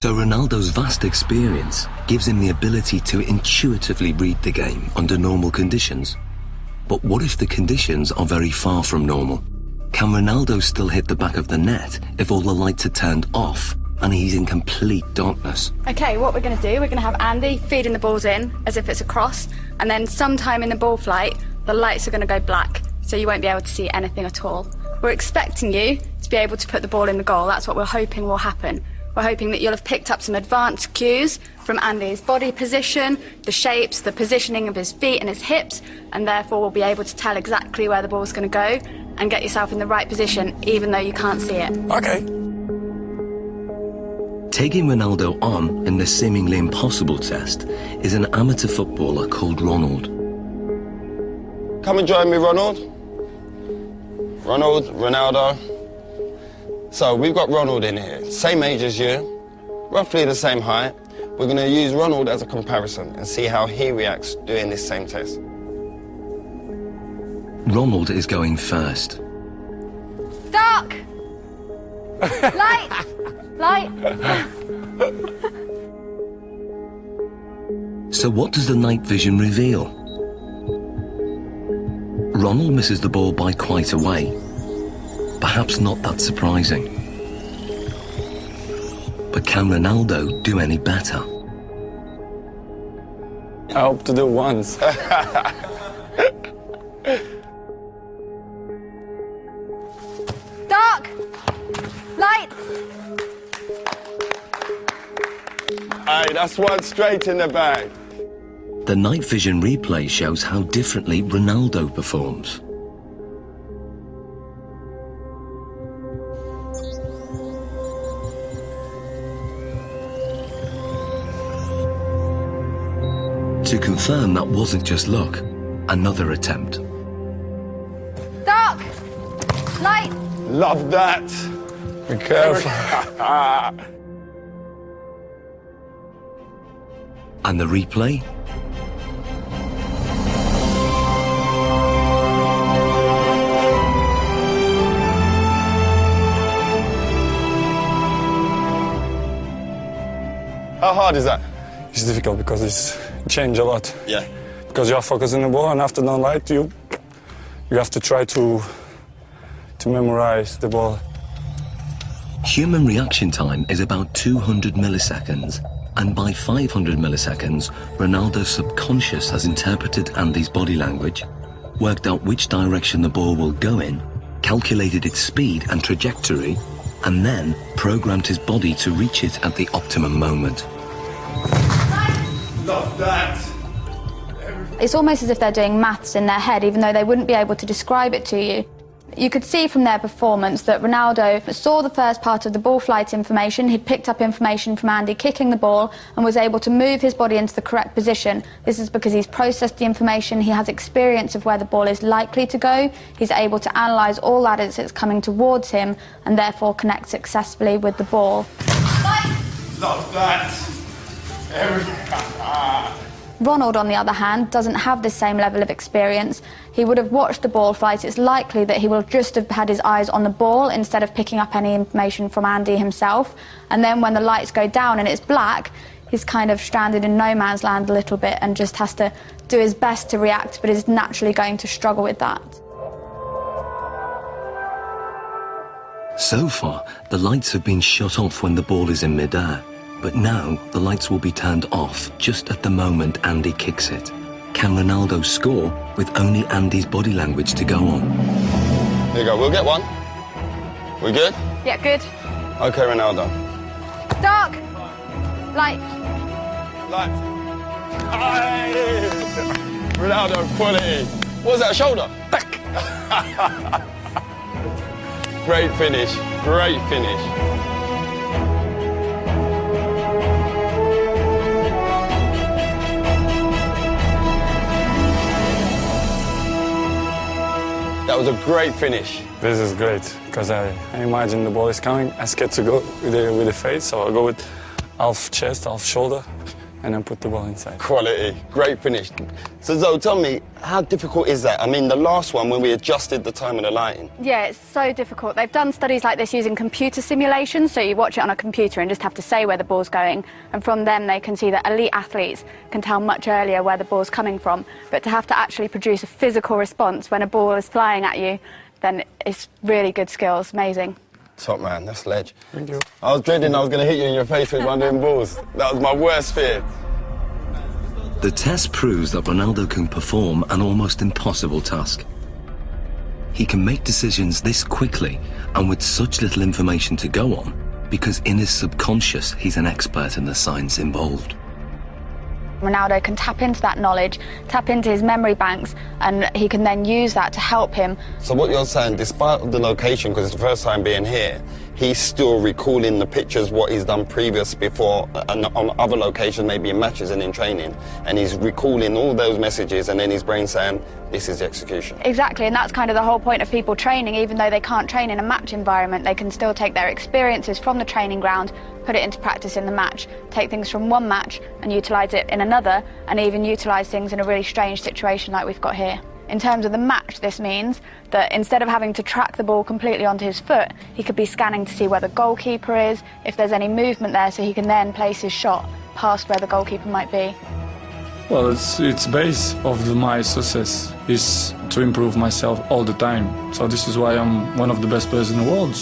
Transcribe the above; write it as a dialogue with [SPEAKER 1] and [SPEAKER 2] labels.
[SPEAKER 1] So Ronaldo's vast experience gives him the ability to intuitively read the game under normal conditions. But what if the conditions are very far from normal? Can Ronaldo still hit the back of the net if all the lights are turned off and he's in complete darkness?
[SPEAKER 2] Okay, what we're going to do, we're going to have Andy feeding the balls in as if it's a cross, and then sometime in the ball flight, the lights are going to go black, so you won't be able to see anything at all. We're expecting you to be able to put the ball in the goal. That's what we're hoping will happen. We're hoping that you'll have picked up some advanced cues from Andy's body position, the shapes, the positioning of his feet and his hips, and therefore will be able to tell exactly where the ball's going to go and get yourself in the right position, even though you can't see it.
[SPEAKER 3] Okay.
[SPEAKER 1] Taking Ronaldo on in this seemingly impossible test is an amateur footballer called Ronald.
[SPEAKER 4] Come and join me, Ronald. Ronaldo. So we've got Ronald in here, same age as you, roughly the same height. We're going to use Ronald as a comparison and see how he reacts doing this same test.
[SPEAKER 1] Ronald is going first.
[SPEAKER 2] Dark! Light! Light!
[SPEAKER 1] So what does the night vision reveal? Ronald misses the ball by quite a way. Perhaps not that surprising. But can Ronaldo do any better?
[SPEAKER 3] I hope to do once.
[SPEAKER 2] Dark! Light!
[SPEAKER 4] Aye, that's one straight in the bag.
[SPEAKER 1] The night vision replay shows how differently Ronaldo performs. To confirm that wasn't just luck, another attempt.
[SPEAKER 2] Dark! Light!
[SPEAKER 4] Love that.
[SPEAKER 3] Be careful.
[SPEAKER 1] And the replay?
[SPEAKER 4] How hard is that?
[SPEAKER 3] It's difficult because it's changed a lot.
[SPEAKER 4] Yeah.
[SPEAKER 3] Because you are focusing the ball, and after the light, you have to try to memorize the ball.
[SPEAKER 1] Human reaction time is about 200 milliseconds, and by 500 milliseconds, Ronaldo's subconscious has interpreted Andy's body language, worked out which direction the ball will go in, calculated its speed and trajectory, and then programmed his body to reach it at the optimum moment.
[SPEAKER 4] Love that.
[SPEAKER 2] It's almost as if they're doing maths in their head, even though they wouldn't be able to describe it to you. You could see from their performance that Ronaldo saw the first part of the ball flight information. He'd picked up information from Andy kicking the ball and was able to move his body into the correct position. This is because he's processed the information, he has experience of where the ball is likely to go, he's able to analyse all that as it's coming towards him and therefore connect successfully with the ball.
[SPEAKER 4] Love that.
[SPEAKER 2] Ronald, on the other hand, doesn't have the same level of experience. He would have watched the ball flight. It's likely that he will just have had his eyes on the ball instead of picking up any information from Andy himself. And then when the lights go down and it's black, he's kind of stranded in no man's land a little bit and just has to do his best to react, but is naturally going to struggle with that.
[SPEAKER 1] So far, the lights have been shut off when the ball is in midair. But now, the lights will be turned off just at the moment Andy kicks it. Can Ronaldo score with only Andy's body language to go on?
[SPEAKER 4] Here you go, we'll get one. We good?
[SPEAKER 2] Yeah, good.
[SPEAKER 4] Okay, Ronaldo.
[SPEAKER 2] Dark! Light.
[SPEAKER 4] Light. Aye. Ronaldo, quality. What was that, shoulder? Back. Great finish, great finish. That was a great finish.
[SPEAKER 3] This is great, because I imagine the ball is coming. I'm scared to go with the face, so I go with half chest, half shoulder. and then put the ball inside.
[SPEAKER 4] Quality, great finish. So Zoe, tell me, how difficult is that? I mean, the last one, when we adjusted the time of the lighting.
[SPEAKER 2] Yeah, it's so difficult. They've done studies like this using computer simulations, so you watch it on a computer and just have to say where the ball's going, and from them they can see that elite athletes can tell much earlier where the ball's coming from, but to have to actually produce a physical response when a ball is flying at you, then it's really good skills, amazing.
[SPEAKER 4] Top man, that's ledge.
[SPEAKER 3] Thank you.
[SPEAKER 4] I was dreading I was going to hit you in your face with one of them balls. That was my worst fear.
[SPEAKER 1] The test proves that Ronaldo can perform an almost impossible task. He can make decisions this quickly and with such little information to go on because in his subconscious he's an expert in the science involved.
[SPEAKER 2] Ronaldo can tap into that knowledge, tap into his memory banks, and he can then use that to help him.
[SPEAKER 4] So what you're saying, despite the location, because it's the first time being here, he's still recalling the pictures, what he's done previous before, and on other locations, maybe in matches and in training, and he's recalling all those messages, and then his brain saying, this is the execution.
[SPEAKER 2] Exactly, and that's kind of the whole point of people training. Even though they can't train in a match environment, they can still take their experiences from the training ground, put it into practice in the match, take things from one match and utilise it in another, and even utilise things in a really strange situation like we've got here. In terms of the match, this means that instead of having to track the ball completely onto his foot, he could be scanning to see where the goalkeeper is, if there's any movement there, so he can then place his shot past where the goalkeeper might be.
[SPEAKER 3] Well, it's base of my success is to improve myself all the time. So this is why I'm one of the best players in the world.